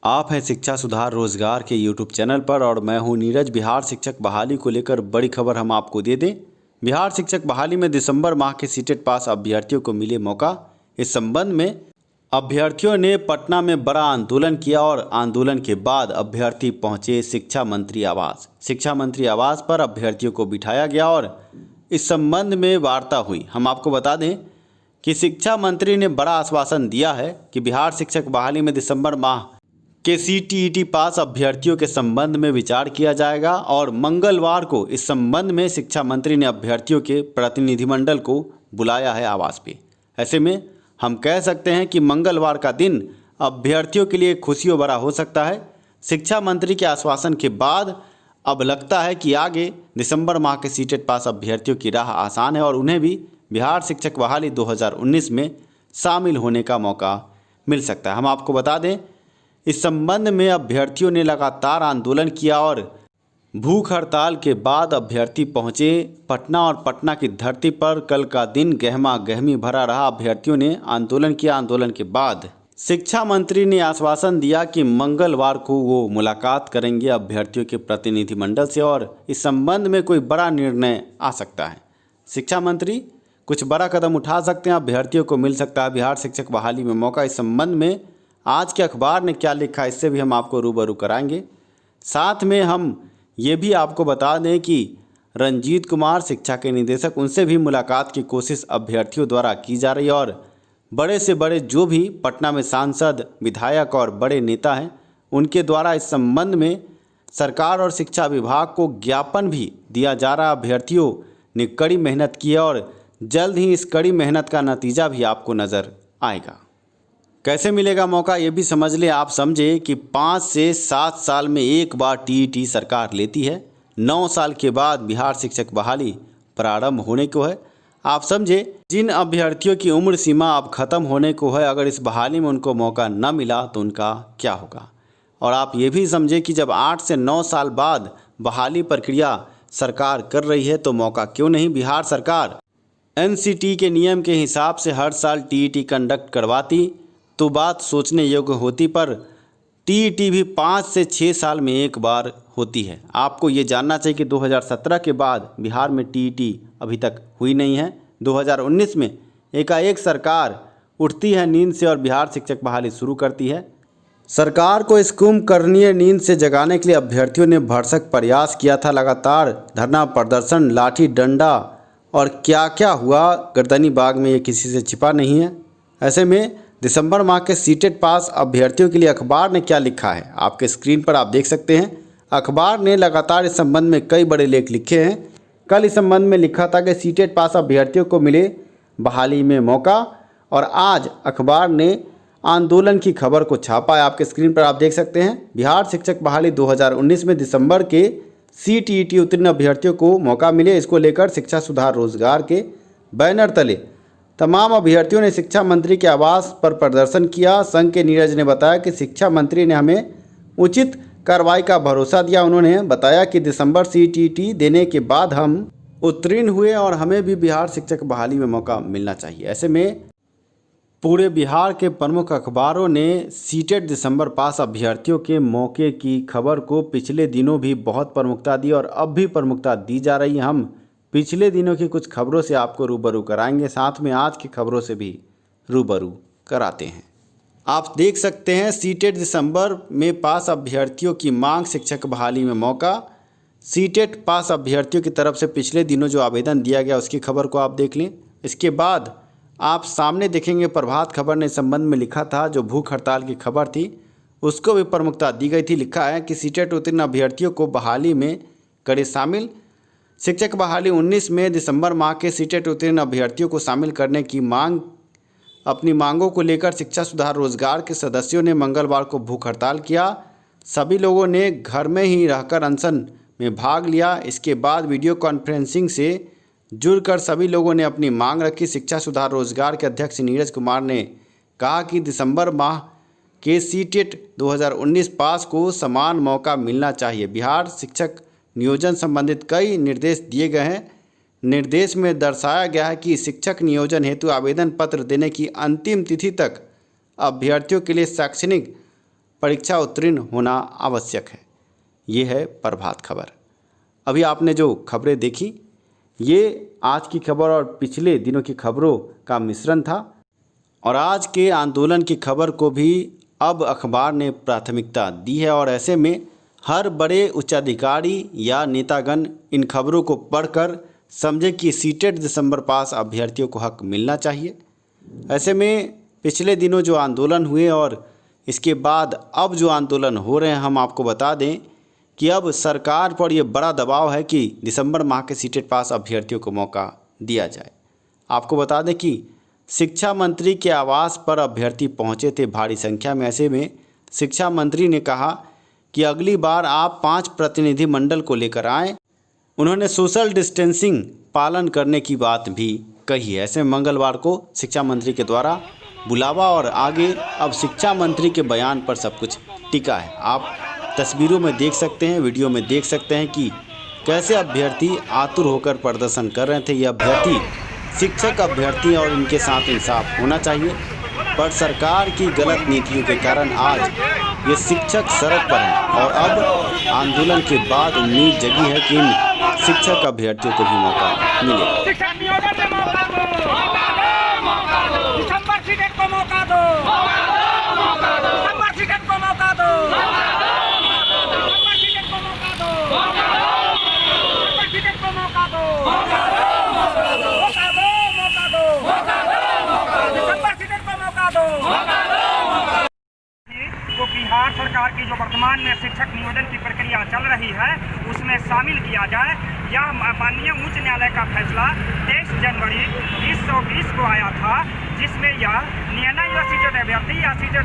आप हैं शिक्षा सुधार रोजगार के यूट्यूब चैनल पर और मैं हूं नीरज। बिहार शिक्षक बहाली को लेकर बड़ी खबर हम आपको दे दें। बिहार शिक्षक बहाली में दिसंबर माह के सीटेट पास अभ्यर्थियों को मिले मौका। इस संबंध में अभ्यर्थियों ने पटना में बड़ा आंदोलन किया और आंदोलन के बाद अभ्यर्थी पहुंचे शिक्षा मंत्री आवास। शिक्षा मंत्री आवास पर अभ्यर्थियों को बिठाया गया और इस संबंध में वार्ता हुई। हम आपको बता दें कि शिक्षा मंत्री ने बड़ा आश्वासन दिया है कि बिहार शिक्षक बहाली में दिसंबर माह के सीटीईटी पास अभ्यर्थियों के संबंध में विचार किया जाएगा और मंगलवार को इस संबंध में शिक्षा मंत्री ने अभ्यर्थियों के प्रतिनिधिमंडल को बुलाया है आवास पे। ऐसे में हम कह सकते हैं कि मंगलवार का दिन अभ्यर्थियों के लिए खुशियों भरा हो सकता है। शिक्षा मंत्री के आश्वासन के बाद अब लगता है कि आगे दिसंबर माह के सीटेट पास अभ्यर्थियों की राह आसान है और उन्हें भी बिहार शिक्षक बहाली 2019 में शामिल होने का मौका मिल सकता है। हम आपको बता दें, इस संबंध में अभ्यर्थियों ने लगातार आंदोलन किया और भूख हड़ताल के बाद अभ्यर्थी पहुंचे पटना और पटना की धरती पर कल का दिन गहमा गहमी भरा रहा। अभ्यर्थियों ने आंदोलन किया। आंदोलन के बाद शिक्षा मंत्री ने आश्वासन दिया कि मंगलवार को वो मुलाकात करेंगे अभ्यर्थियों के प्रतिनिधिमंडल से और इस संबंध में कोई बड़ा निर्णय आ सकता है। शिक्षा मंत्री कुछ बड़ा कदम उठा सकते हैं, अभ्यर्थियों को मिल सकता है बिहार शिक्षक बहाली में मौका। इस संबंध में आज के अखबार ने क्या लिखा है इससे भी हम आपको रूबरू कराएंगे। साथ में हम ये भी आपको बता दें कि रंजीत कुमार शिक्षा के निदेशक, उनसे भी मुलाकात की कोशिश अभ्यर्थियों द्वारा की जा रही है और बड़े से बड़े जो भी पटना में सांसद, विधायक और बड़े नेता हैं उनके द्वारा इस संबंध में सरकार और शिक्षा विभाग को ज्ञापन भी दिया जा रहा। अभ्यर्थियों ने कड़ी मेहनत की है और जल्द ही इस कड़ी मेहनत का नतीजा भी आपको नज़र आएगा। कैसे मिलेगा मौका ये भी समझ लें। आप समझे कि 5 से 7 साल में एक बार टीईटी सरकार लेती है। 9 साल के बाद बिहार शिक्षक बहाली प्रारंभ होने को है। आप समझे जिन अभ्यर्थियों की उम्र सीमा अब ख़त्म होने को है, अगर इस बहाली में उनको मौका न मिला तो उनका क्या होगा। और आप ये भी समझे कि जब 8 से 9 साल बाद बहाली प्रक्रिया सरकार कर रही है तो मौका क्यों नहीं। बिहार सरकार एनसीटी के नियम के हिसाब से हर साल टीईटी कंडक्ट करवाती तो बात सोचने योग्य होती, पर टीईटी भी 5 से 6 साल में एक बार होती है। आपको ये जानना चाहिए कि 2017 के बाद बिहार में टीईटी अभी तक हुई नहीं है। 2019 में एकाएक सरकार उठती है नींद से और बिहार शिक्षक बहाली शुरू करती है। सरकार को इस कुंभकर्णीय नींद से जगाने के लिए अभ्यर्थियों ने भरसक प्रयास किया था। लगातार धरना प्रदर्शन, लाठी डंडा और क्या क्या हुआ गर्दनी बाग में, ये किसी से छिपा नहीं है। ऐसे में दिसंबर माह के सीटेट पास अभ्यर्थियों के लिए अखबार ने क्या लिखा है आपके स्क्रीन पर आप देख सकते हैं। अखबार ने लगातार इस संबंध में कई बड़े लेख लिखे हैं। कल इस संबंध में लिखा था कि सीटेट पास अभ्यर्थियों को मिले बहाली में मौका, और आज अखबार ने आंदोलन की खबर को छापा है। आपके स्क्रीन पर आप देख सकते हैं। बिहार शिक्षक बहाली 2019 में दिसंबर के सीटीईटी उत्तीर्ण अभ्यर्थियों को मौका मिले, इसको लेकर शिक्षा सुधार रोजगार के बैनर तले तमाम अभ्यर्थियों ने शिक्षा मंत्री के आवास पर प्रदर्शन किया। संघ के नीरज ने बताया कि शिक्षा मंत्री ने हमें उचित कार्रवाई का भरोसा दिया। उन्होंने बताया कि दिसंबर सीटीईटी देने के बाद हम उत्तीर्ण हुए और हमें भी बिहार शिक्षक बहाली में मौका मिलना चाहिए। ऐसे में पूरे बिहार के प्रमुख अखबारों ने सीटेट दिसंबर पास अभ्यर्थियों के मौके की खबर को पिछले दिनों भी बहुत प्रमुखता दी और अब भी प्रमुखता दी जा रही है। हम पिछले दिनों की कुछ खबरों से आपको रूबरू कराएंगे, साथ में आज की खबरों से भी रूबरू कराते हैं। आप देख सकते हैं सीटेट दिसंबर में पास अभ्यर्थियों की मांग, शिक्षक बहाली में मौका। सीटेट पास अभ्यर्थियों की तरफ से पिछले दिनों जो आवेदन दिया गया उसकी खबर को आप देख लें। इसके बाद आप सामने देखेंगे प्रभात खबर ने इस संबंध में लिखा था, जो भूख हड़ताल की खबर थी उसको भी प्रमुखता दी गई थी। लिखा है कि सीटेट उत्तीर्ण अभ्यर्थियों को बहाली में करे शामिल। शिक्षक बहाली 19 में दिसंबर माह के सीटेट उत्तीर्ण अभ्यर्थियों को शामिल करने की मांग, अपनी मांगों को लेकर शिक्षा सुधार रोजगार के सदस्यों ने मंगलवार को भूख हड़ताल किया। सभी लोगों ने घर में ही रहकर अनशन में भाग लिया। इसके बाद वीडियो कॉन्फ्रेंसिंग से जुड़कर सभी लोगों ने अपनी मांग रखी। शिक्षा सुधार रोजगार के अध्यक्ष नीरज कुमार ने कहा कि दिसंबर माह के सीटेट 2019 पास को समान मौका मिलना चाहिए। बिहार शिक्षक नियोजन संबंधित कई निर्देश दिए गए हैं। निर्देश में दर्शाया गया है कि शिक्षक नियोजन हेतु आवेदन पत्र देने की अंतिम तिथि तक अभ्यर्थियों के लिए शैक्षणिक परीक्षा उत्तीर्ण होना आवश्यक है। ये है प्रभात खबर। अभी आपने जो खबरें देखी ये आज की खबर और पिछले दिनों की खबरों का मिश्रण था, और आज के आंदोलन की खबर को भी अब अखबार ने प्राथमिकता दी है। और ऐसे में हर बड़े उच्चाधिकारी या नेतागण इन खबरों को पढ़कर समझे कि सीटेट दिसंबर पास अभ्यर्थियों को हक मिलना चाहिए। ऐसे में पिछले दिनों जो आंदोलन हुए और इसके बाद अब जो आंदोलन हो रहे हैं, हम आपको बता दें कि अब सरकार पर यह बड़ा दबाव है कि दिसंबर माह के सीटेट पास अभ्यर्थियों को मौका दिया जाए। आपको बता दें कि शिक्षा मंत्री के आवास पर अभ्यर्थी पहुंचे थे भारी संख्या में। ऐसे में शिक्षा मंत्री ने कहा कि अगली बार आप 5 प्रतिनिधि मंडल को लेकर आएँ। उन्होंने सोशल डिस्टेंसिंग पालन करने की बात भी कही है। ऐसे में मंगलवार को शिक्षा मंत्री के द्वारा बुलावा और आगे अब शिक्षा मंत्री के बयान पर सब कुछ टिका है। आप तस्वीरों में देख सकते हैं, वीडियो में देख सकते हैं कि कैसे अभ्यर्थी आतुर होकर प्रदर्शन कर रहे थे। ये अभ्यर्थी शिक्षक अभ्यर्थी और इनके साथ इंसाफ होना चाहिए, पर सरकार की गलत नीतियों के कारण आज ये शिक्षक सड़क पर हैं। और अब आंदोलन के बाद उम्मीद जगी है कि इन शिक्षक अभ्यर्थियों को भी मौका मिलेगा। बिहार सरकार की जो वर्तमान में शिक्षक नियोजन की प्रक्रिया चल रही है उसमें शामिल किया जाए। यह माननीय उच्च न्यायालय का फैसला 23 जनवरी 2020 को आया था, जिसमें यह निर्णय या सीटेट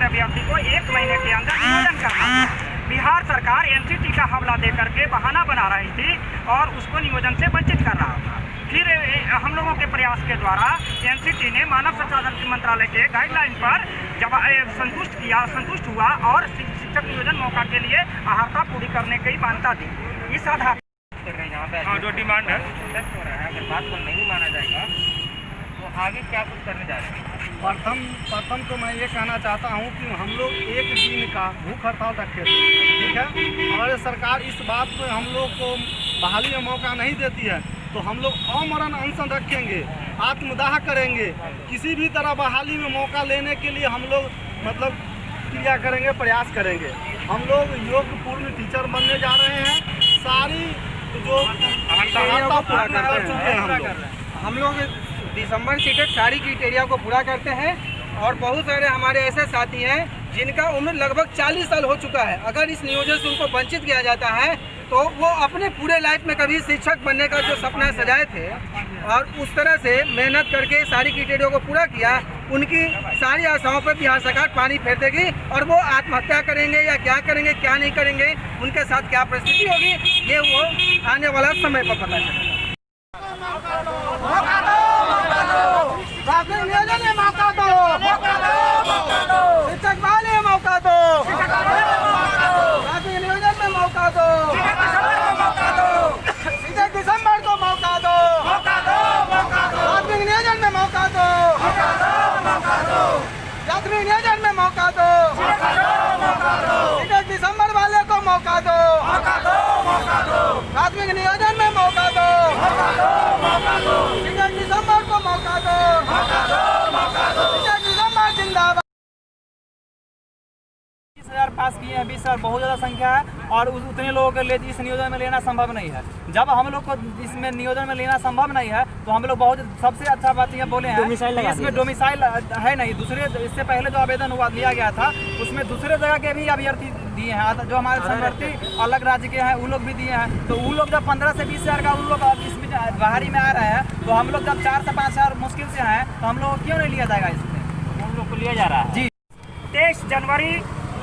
अभ्यर्थी को 1 महीने के अंदर नियोजन करना था। बिहार सरकार एनसीटी का हवाला देकर के बहाना बना रही थी और उसको नियोजन से वंचित कर रहा था। फिर हम लोगों के प्रयास के द्वारा एनसीटी ने मानव संसाधन मंत्रालय के गाइडलाइन पर जब संतुष्ट हुआ और शिक्षक नियोजन मौका के लिए अहर्ता पूरी करने की मान्यता दी। इस आधार पर जो डिमांड है अगर बात को नहीं माना जाएगा तो आगे क्या कुछ करने जा रहे हैं? प्रथम तो मैं ये कहना चाहता हूँ कि हम लोग 1 दिन का भूख हड़ताल रखे थे, ठीक है। और सरकार इस बात पर हम लोग को बहाली में मौका नहीं देती है तो हम लोग अमरण अनशन रखेंगे, आत्मदाह करेंगे। किसी भी तरह बहाली में मौका लेने के लिए हम लोग मतलब क्रिया करेंगे, प्रयास करेंगे। हम लोग योगपूर्ण टीचर बनने जा रहे हैं। सारी जो कर चुके हैं हम लोग दिसंबर सीटेट सारी क्राइटेरिया को पूरा करते हैं। और बहुत सारे हमारे ऐसे साथी हैं जिनका उम्र लगभग 40 साल हो चुका है। अगर इस नियोजन से उनको वंचित किया जाता है तो वो अपने पूरे लाइफ में कभी शिक्षक बनने का जो सपना सजाए थे और उस तरह से मेहनत करके सारी क्राइटेरिया को पूरा किया, उनकी सारी आशाओं पर बिहार सरकार पानी फेर देगी और वो आत्महत्या करेंगे या क्या करेंगे क्या नहीं करेंगे, उनके साथ क्या परिस्थिति होगी, ये वो आने वाला समय पर पता चलेगा। शिक्षक वाले मौका दो, नियोजन में मौका दो, सीटेट दिसंबर को मौका दो, प्राथमिक नियोजन में मौका दो, प्राथमिक नियोजन में मौका दो, सीटेट दिसंबर वाले को मौका दो, प्राथमिक नियोजन में मौका दो, सीटेट दिसंबर को मौका दो, सीटेट दिसंबर जिंदाबाद। 20,000 पास किए हैं, 20,000 बहुत ज़्यादा संख्या है और उतने लोगों के लिए इस नियोजन में लेना संभव नहीं है। जब हम लोग को इसमें नियोजन में लेना संभव नहीं है तो हम लोग बहुत सबसे अच्छा बात ये बोले हैं इसमें डोमिसाइल है नहीं। दूसरे इससे पहले जो आवेदन हुआ लिया गया था उसमें दूसरे जगह के भी अभ्यर्थी दिए हैं, जो हमारे समर्थी अलग राज्य के हैं वो लोग भी दिए हैं। तो वो लोग जब 15 से 20,000 का उन लोग इसमें बाहरी में आ रहे हैं तो हम लोग जब 4 से 5,000 मुश्किल से हैं तो हम लोग क्यों नहीं लिया जाएगा? इसमें हम लोग को लिया जा रहा है। जी 23 जनवरी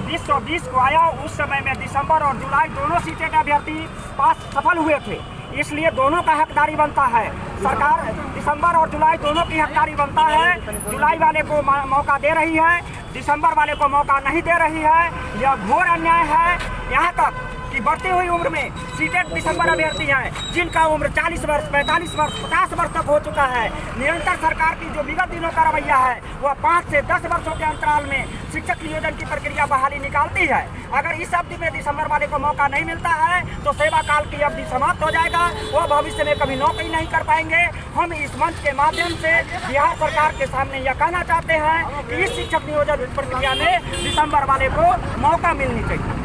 2020 को आया, उस समय में दिसंबर और जुलाई दोनों सीटेट अभ्यर्थी पास सफल हुए थे, इसलिए दोनों का हकदारी बनता है। सरकार दिसंबर और जुलाई दोनों की हकदारी बनता है। जुलाई वाले को मौका दे रही है, दिसंबर वाले को मौका नहीं दे रही है। यह घोर अन्याय है। यहाँ तक कि कि बढ़ती हुई उम्र में सीटेट दिसंबर अभ्यर्थी हैं जिनका उम्र 40 वर्ष, 45 वर्ष, 50 वर्ष तक हो चुका है। निरंतर सरकार की जो विगत दिनों का रवैया है वह 5 से 10 वर्षों के अंतराल में शिक्षक नियोजन की प्रक्रिया बहाली निकालती है। अगर इस अवधि में दिसंबर वाले को मौका नहीं मिलता है तो सेवा काल की अवधि समाप्त हो जाएगा, वह भविष्य में कभी नौकरी नहीं कर पाएंगे। हम इस मंच के माध्यम से बिहार सरकार के सामने यह कहना चाहते हैं कि इस शिक्षक नियोजन प्रक्रिया में दिसंबर वाले को मौका मिलनी चाहिए।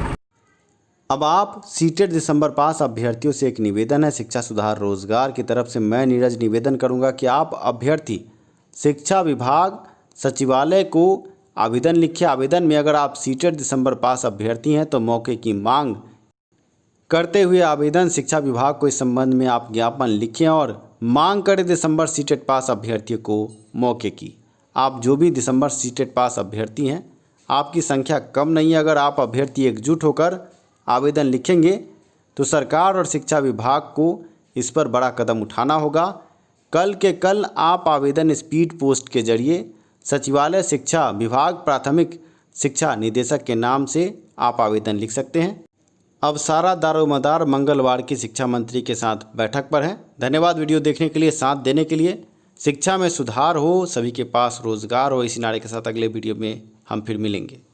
अब आप सीटेट दिसंबर पास अभ्यर्थियों से एक निवेदन है शिक्षा सुधार रोजगार की तरफ से मैं नीरज निवेदन करूंगा कि आप अभ्यर्थी शिक्षा विभाग सचिवालय को आवेदन लिखिए। आवेदन में अगर आप सीटेट दिसंबर पास अभ्यर्थी हैं तो मौके की मांग करते हुए आवेदन शिक्षा विभाग को इस संबंध में आप ज्ञापन लिखें और मांग करें दिसंबर सीटेट पास अभ्यर्थियों को मौके की। आप जो भी दिसंबर सीटेट पास अभ्यर्थी हैं, आपकी संख्या कम नहीं है। अगर आप अभ्यर्थी एकजुट होकर आवेदन लिखेंगे तो सरकार और शिक्षा विभाग को इस पर बड़ा कदम उठाना होगा। कल के कल आप आवेदन स्पीड पोस्ट के जरिए सचिवालय शिक्षा विभाग प्राथमिक शिक्षा निदेशक के नाम से आप आवेदन लिख सकते हैं। अब सारा दारोमदार मंगलवार की शिक्षा मंत्री के साथ बैठक पर है। धन्यवाद वीडियो देखने के लिए, साथ देने के लिए। शिक्षा में सुधार हो, सभी के पास रोजगार हो, इसी नारे के साथ अगले वीडियो में हम फिर मिलेंगे।